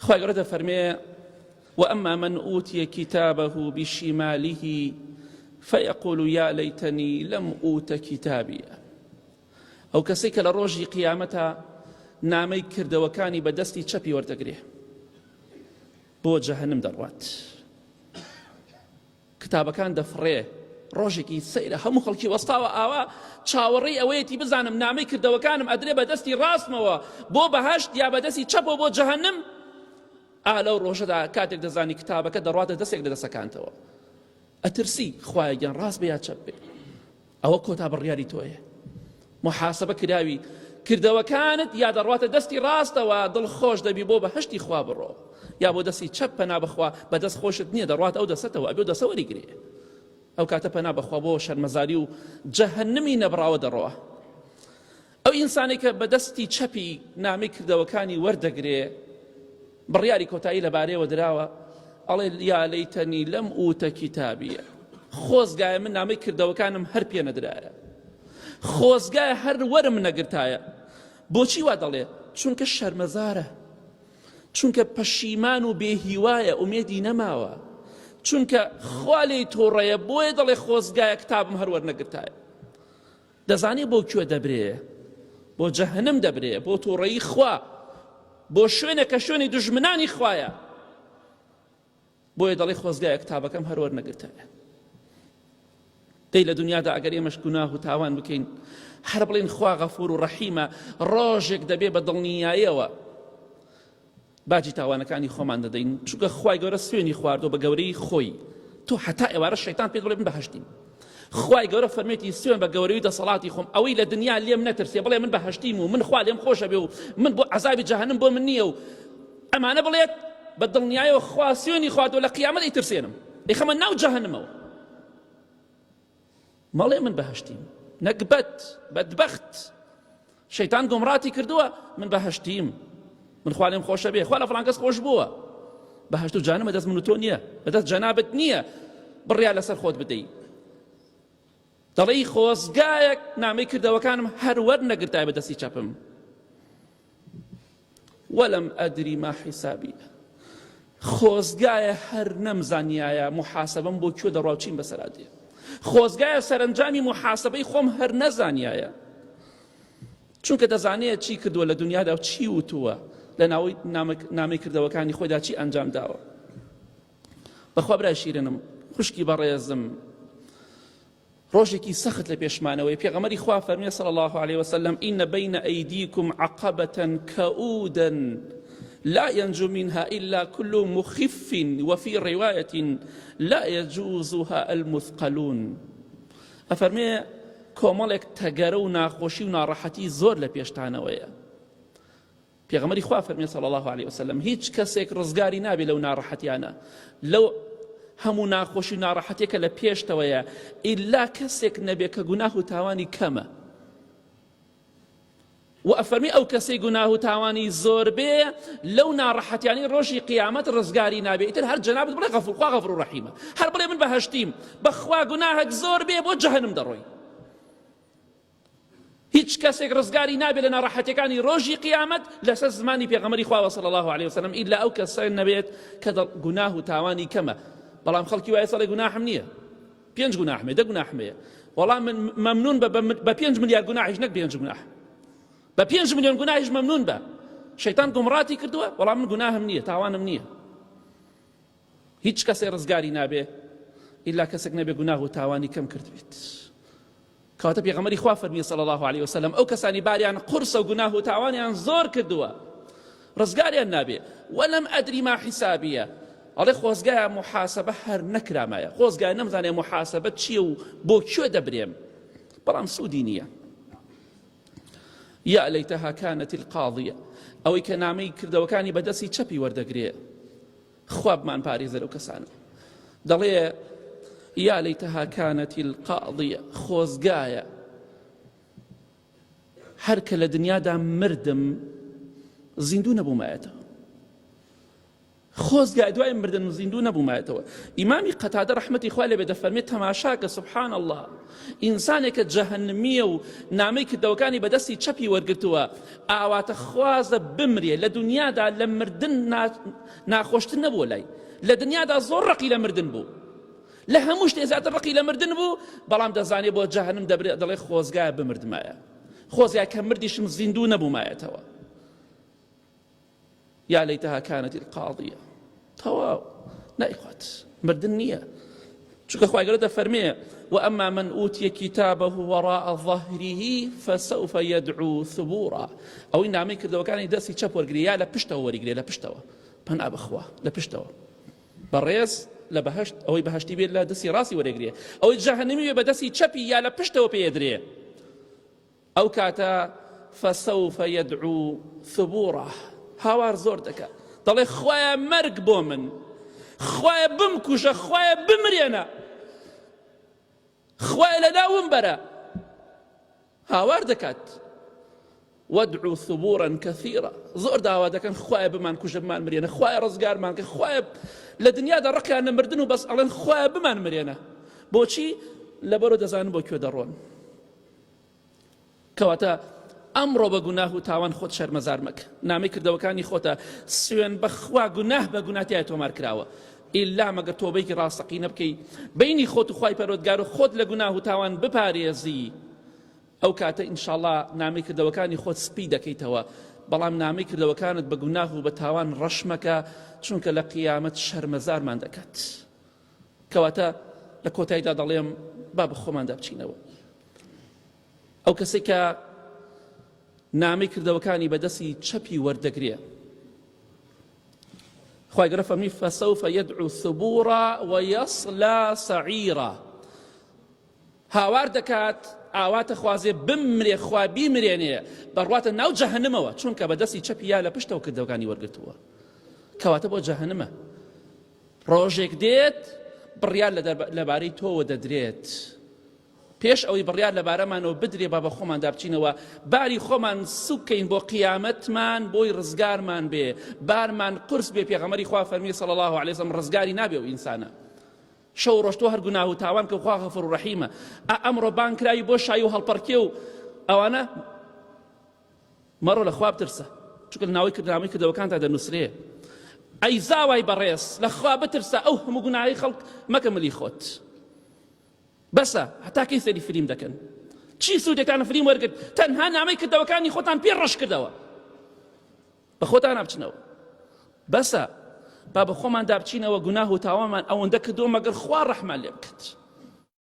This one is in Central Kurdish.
خوای گەورە دەفەرمێ وأما من أوتي كتابه بشماله فيقول يا ليتني لم أوت كتابي أو كسيك لروجي قيامتها نامەی کردەوەکانی بەدەستی چەپی وەردەگرێ بۆ جەهەنم دەڕوات کتابەکان دەفڕێ ڕۆژێکی سەیرە هەموو خەڵکی وەستاوە ئاوا چاوەڕێی ئەوەیەتی بزانم نامەی کردەوەکانم ئەدرێ بەدەستی ڕاستمەوە بۆ بەهەشت یا بەدەستی چەپەوە بۆ جەهەنم لەو ڕۆژەدا کاتێک دەزانی کتابەکە دەڕواتە دەستێک لە دەسەکانتەوە ئەترسی خوایە گیان ڕاست بە یا چەپ بێ ئەوە کۆتا بڕیاری تۆیە محاسبە کراوی کردەوەکانت یا دەڕواتە دەستی ڕاستەوە دڵخۆش دەبی بۆ بەهەشتی خوا بڕۆ یا بۆ دەستی چەپ پەنا بخوا بەدەست خۆشت نییە دەڕوات ئەو دەسەتەوە ئەبێ دەسە وەریگرێ ئەو کاتە پەنا بخوا بۆ شەرمەزاری و جەهەنمی نەبراوە دەڕۆوە ئەو ئینسانی کە بەدەستی چەپی نامەی کردەوەکانی وەردەگرێ بڕیاری کۆتایی لەبارەیەوە دراوە ئەڵێ یا لەیتەنی لەم ئوتە کیتابیە خۆزگایە من نامەی کردەوەکانم هەر پێ نەدرایە خۆزگایە هەر وەرم نەگرتایە بۆچی وا دەڵێ چونکە شەرمەزارە چونکە پەشیمان و بێهیوایە ئومێدی نەماوە چونکە خوا لێی تۆڕەیە بۆیە دەڵێ خۆزگایە کتابم هەر وەرنەگرتایە دەزانێ بۆ کوێ دەبرێ بۆ جەهەنم دەبرێ بۆ تۆڕەیی خوا بۆ شوێنە کە شوێنی دوژمنانی خوایە بۆیە دەڵێ خۆزگایە کتابەکەم هەر وەرنەگرتایە دەی لە دنیادا ئەگەر ئێمەش گوناه و تاوان بکەین هەر بڵێن خوا غەفور و ڕەحیمە ڕۆژێک دەبێ بە دڵنیاییەوە باجی تاوانەکانی خۆمان دەدەین چونکە خوای گەورە سوێنی خواردۆ بە گەورەی خۆی تۆ حتا ئێوارە شەیتان پێت بڵێ من بەهەشتیم خوای گەورە فەرمێتی سوێن بە گەورەی و دەسەڵاتی خۆم ئەوەی لە دنیا لێم نەترسێ بڵێ من بەهەشتیم و من خوا لێم خۆشە بێ و من بۆ عەزابی جەهەنم بۆ من نییە و ئەمانە بڵێت بە دڵنیاییەوە خوا سوێنی خواردۆ لە قیامەت ئیترسێنم ئەیخەمە ناو جەهەنمەوە مەڵێ من بەهەشتیم نەکبەت بەدبەخت شەیتان گۆمڕاتی کردووە من بەهەشتیم من خوا لێم خۆشە بێ خوا لە فڵان کەس خۆش بووە بەهەشت و جەهەنەم بەدەست من و تۆ نییە بەدەست جەنابەت نییە بڕیا لەسەر خۆت بدەی دەڵێی خۆزگایەک نامەی کردەوەکانم هەر وەرنەگرتای بەدەستی چەپم وەلەم ئەدری ما حیسابی خۆزگایە هەر نەمزانیایە محاسەبەم بۆ کوێ دەڕوا و چیم بەسەرا دێ خۆزگایە سەرنجامی محاسبەی خۆم هەر نەزانیایە چونکە دەزانێت چی کردووە لە دنیادا و چی وتووە لە ناوەی نامەی کردەوەکانی خۆیدا چی ئەنجام داوە بەخوا برای شیرنم خوشکی بەڕێزم ڕۆژێکی سەخت لە پێشمانەوەی پێغەمبەری خوا فەرمێ صلی الله عليه وسلم إن بين أيديكم عقبة كؤودا لا ينجو منها إلا كل مخف وفي رواية لا يجوزها المثقلون أفرمي کۆمەڵێک تەگەرە و ناخۆشی و ناڕەحەتی زۆر لە پێشتانەوەیە پێغەمبەری خوا فەرمێ صلی الله عليه وسلم هیچ کەسێک ڕزگاری نابێت لەو ناڕەحەتیانە لەو هەموو ناخۆشی و ناڕەحەتێکە لە پێشتەوەیە ئیلا کەسێک نەبێ کە گوناه و تاوانی کەمە و ئەفەرمی ئەو کەسەی گوناه و تاوانی زۆر بێ لەو ناڕەحەتیانی ڕۆژی قیامەت ڕزگاری نابێ ئیتر هەر جەنابەت بڵێ غەفور خوا غەفور و ڕەحیمە هەر بڵێ من بەهەشتیم بەخوا گوناهێک زۆر بێ بۆ جەهەنم دەڕۆی هیچ کەسێک ڕزگاری نابێت لە ناڕەحەتیەکانی ڕۆژی قیامەت لەسەر زمانی پێغەمبەری خوا صلی الله عليه وسلم ئیلا ئەو کەسە نەبێت کە گوناه و تاوانی کەمە بەڵام خەڵکی وایە سەڵێ گوناحم نییە 5 گوناحمێ 10 گوناحمەیە وەڵام من مەمنون بە 5 ملیار گوناحیش نەک 5 گوناح بە 5 ملیۆن گوناحیش مەمنون بە شەیتان گومڕاتی کردووە وەڵام من گوناهم نییە تاوانم نییە هیچ کەسێ ڕزگاری نابێ ئیلا کەسێک نەبێ گوناه و تاوانی کەم کردبێت کەواتە پێغەمبەری خوا فەرمی صلی الله عليه وسلم ئەو کەسانی باریان قورسە و گوناه و تاوانیان زۆر کردووە ڕزگاریان نابێ وەلەم ئەدری ما حیسابیە ئەڵێ خۆزگایە محاسبە هەر نەکرامایە خۆزگایە نەمزانێ محاسبە چییە و بۆ کوێ دەبرێم بەڵام سوودی نییە یا لەیتەها کانەت القاضیە ئەوەی کە نامەی کردەوەکانی بەدەستی چەپی وەردەگرێ خوا بمان پارێزە لەو کەسانە دەڵێ یا لەیتەها کانەت القاضیە خۆزگایە هەر کە لە دنیادا مردم زیندوو نەبوومایەتەوە خۆزگای دوای مردن و زیندوو نەبوومایەتەوە. ئیمامی قەتادە ڕەحمەتی خوا لێ بێ دەفەرمێت تەماشاکە سوبحان الله ئینسانێکە جەهەنمیە و نامەی کردەوەکانی بەدەستی چەپی وەرگرتووە ئاواتە خوازە بمرێ لە دنیادا لە مردن ناخۆشتر نەبووە لای لە دنیادا زۆر ڕقی لە مردن بوو لە هەموو شتێ زیاتر ڕقی لە مردن بوو بەڵام دەزانێ بۆ جەهەنم دەبرێت دەڵێ خۆزگایە بمردمایە خۆزگای کە مردیشم زیندوو نەبوومایەتەوە. يا ليتها كانت القاضية تواو نايخوات مردن نية شو خوای گەورە دەفەرمێ وأما من أوتي كتابه وراء ظهره فسوف يدعو ثبورا ئەوەی نامەی کردەوەکانی دەستی چەپ وەرگری یا لە پشتەوە وەرگرێ لە پشتەوە پەنا بەخوا لە پشتەوە بەڕێز لە بەهەشت ئەوەی بەهەشتی بێت لە دەستی ڕاستی وەرەگرێ ئەوەی جەهەنەمی بێ بە دەستی چەپی یا لە پشتەوە پێدرێ ئەو کاتە فسوف يدعو ثبورا هاوار زۆر دەکات دەڵێ خوایە مەرگ بۆ من خوایە بمکوژە خوایە بمرێنە خوایە لەناوم بەرە هاوار دەکات وەدعو ثبورا كثيرا زۆر داوا دەکەن خوایە بمان کوژە بمان مرێنە خوایە ڕزگارمان کە خوایە لە دنیادا ڕقیان لە مردن و بەس ئەڵێن خوایە بمان مرێنە بۆچی لەبەرەوە دەزانن بۆ کوێ دەڕۆن کەواتە ئەمڕۆ بە گوناه و تاوان خۆت شەرمەزار مەکە نامەی کردەوەکانی خۆتە سوێن بەخوا گوناه بە گوناتیای تۆمار کراوە ئیلا مەگەر تۆبەیەکی ڕاستەقینە بکەی بینی خۆت و خوای پەروەردگار و خۆت لە گوناه و تاوان بپارێزی ئەو کاتە ئینشاءڵڵا نامەی کردەوەکانی خۆت سپی دەکەیتەوە بەڵام نامەی کردەوەکانت بە گوناه و بە تاوان ڕەش مەکە چونکە لە قیامەت شەرمەزارمان دەکات کەواتە لە کۆتاییدا دەڵێم با بە خۆماندا بچینەوە ئەو کەسێک کە نامەی کردەوەکانی بەدەستی چەپی وەردەگرێ خوای گەورە فەرمی فسوف يدعو ثبورا ويصلى سعيرا هاوار دەکات ئاواتە خوازێ بمرێ خوا بیمرێنێ بەڕواتە ناو جەهەنەمەوە چونکە بەدەستی چەپی یا لە پشتەوە کردەوەکانی وەرگرتووە کەواتە بۆ جەهەنەمە ڕۆژێک دێت بڕیار لەبارەی تۆوە دەدرێت پێش ئەوەی بڕیار لەبارەمانەوە بدرێ با بە خۆماندا بچینەوە باری خۆمان سوکەین بۆ قیامەتمان بۆی ڕزگارمان بێ بارمان قورس بێ پێغەمبەری خوا فەرمی صلی الله علیه وسلم ڕزگاری نابێ و ئینسانە شەو ڕۆژ تۆ هەر گوناه و تاوان کە خوا غەفور و ڕەحیمە ئەمڕۆ بانکراوی بۆ شای و هەڵپەڕکێ و ئەوانە مەڕۆ لە خوا بترسە چونکە ناوەی کردەوەکانتا دەنووسرێ ئەی زاوای بەڕێز لە خوا بترسە ئەو هەموو گوناهی خەڵک مەکە ملی خۆت بەسە هەتا کەی سەری فیلم دەکەن چی سوودێکتانە فیلم وەرگرت تەنها نامەی کردەوەکانی خۆتان پێ ڕەش کردەوە بە خۆتان نابچنەوە بەسە با بە خۆمان دابچینەوە گوناه و تاوانمان ئەوەندە کردووە مەگەر خوا ڕەحمان لێ بکات